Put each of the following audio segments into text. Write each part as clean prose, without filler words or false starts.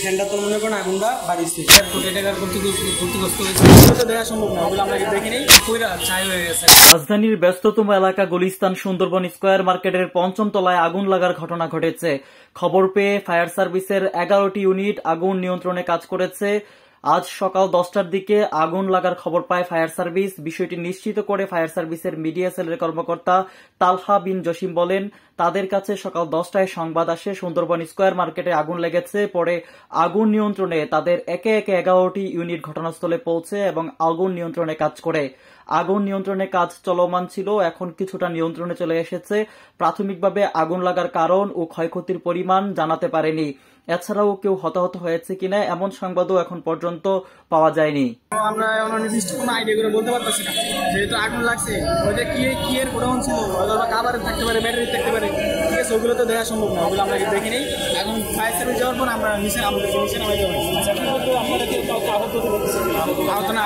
ফ্যানটা তো মনে করেন আগুনটা বাড়িছে 1 কোটি টাকার ক্ষতিগ্রস্ত হয়েছে। দেখা সম্ভব না, ওগুলো আমরা দেখিনি, পুরা ছাই হয়ে গেছে। রাজধানীর ব্যস্ততম এলাকা গুলিস্তান সুন্দরবন স্কয়ার মার্কেটের ৫ম তলায় আগুন লাগার ঘটনা ঘটেছে। খবর পেয়ে ফায়ার সার্ভিসের ১১টি ইউনিট আগুন নিয়ন্ত্রণে কাজ করেছে। আজ সকাল 10টার দিকে আগুন লাগার খবর পায় ফায়ার সার্ভিস। বিষয়টি নিশ্চিত করে ফায়ার সার্ভিসের মিডিয়া সেলের কর্মকর্তা তালহা বিন জসিম বলেন, তাদের কাছে সকাল 10টায় সংবাদ আসে সুন্দরবন স্কয়ার মার্কেটে আগুন লেগেছে। পরে আগুন নিয়ন্ত্রণে তাদের একে একে 11টি ইউনিট ঘটনাস্থলে পৌঁছে এবং আগুন নিয়ন্ত্রণে কাজ করে। আগুন নিয়ন্ত্রণে কাজ চলমান ছিল, এখন কিছুটা নিয়ন্ত্রণে চলে এসেছে। প্রাথমিকভাবে আগুন লাগার কারণ ও ক্ষয়ক্ষতির পরিমাণ জানাতে পারেনি। এছাড়াও কেউ হতাহত হয়েছে কিনা এমন সংবাদও এখন পর্যন্ত পাওয়া যায়নি। আমরা নির্দিষ্ট কোনো আইডিয়া করে বলতে পারতেছি না, যেহেতু আগুন লাগছে। ওইটা কি এর গোডাউন ছিল, খাবার থাকতে পারে, ব্যাটারি থাকতে পারে, ঠিক আছে, ওগুলো তো দেখা সম্ভব না, ওগুলো আমরা দেখিনি। এখন ফায়ার সার্ভিস যাওয়ার পর আমরা নিচে নামাই যাবো। আহত না,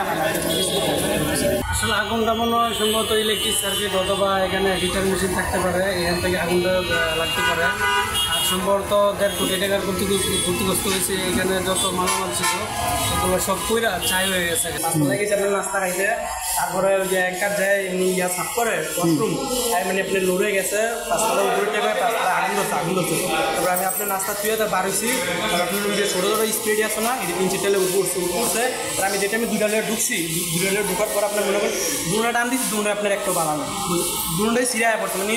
আসলে আগুনটা মনে হয় সম্ভবত ইলেকট্রিক সার্কিট অথবা এখানে হিটার মেশিন থাকতে পারে, এখান থেকে আগুনটা লাগতে পারে। আর সম্ভবত 1.5 কোটি টাকার ক্ষতিগ্রস্ত হয়েছে। এখানে যত মালামাল ছিল এগুলো সব পুরা ছাই হয়ে গেছে। লেগেছে আপনি নাস্তা খাইছে, তারপরে ওই যে একটা যায় এমনি সাফ করে ওয়াশরুম, মানে আপনি লড়ে গেছে 5 উপরে টাকা 5 আগুন ধরছে। তারপরে আমি আপনার নাস্তা থুয়ে তার বার হয়েছি, আপনি ওই যে ছোটো ছোটো স্পিড আছে না, এই 3-4 লেগে উঠছে। আর আমি যেটা আমি 2টা লেগে ঢুকছি, 2টা লেগে ঢোকার পর আপনার মনে করেন দুটা টান দিচ্ছি, দুটা আপনার একটা বানানো, দুটাই সিরিয়ায় পড়ছে। মানে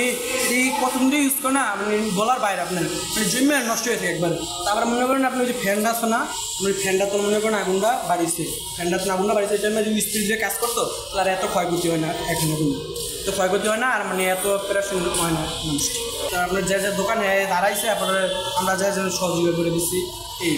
এই কতদিন ইউজ করে না, মানে বলার বাইরে আপনার মানে জমে নষ্ট হয়েছে একবার। তারপরে মনে করেন আপনি ওই যে ফ্যানটা আছে না, মানে ফ্যানটা তো মনে করেন আগুনটা বাড়িছে, ফ্যানটা তো আগুনটা বাড়িছে, এই জন্য যদি স্পিড দিয়ে কাজ করতো তাহলে এত ক্ষয়ক্ষতি হয় না, এখনো তো ক্ষয়ক্ষতি হয় না। আর মানে এত অপারেশন হয় না মানুষ। আপনার যা যা দোকানে দাঁড়াইছে, তারপরে আমরা যা সহযোগিতা করে দিচ্ছি এই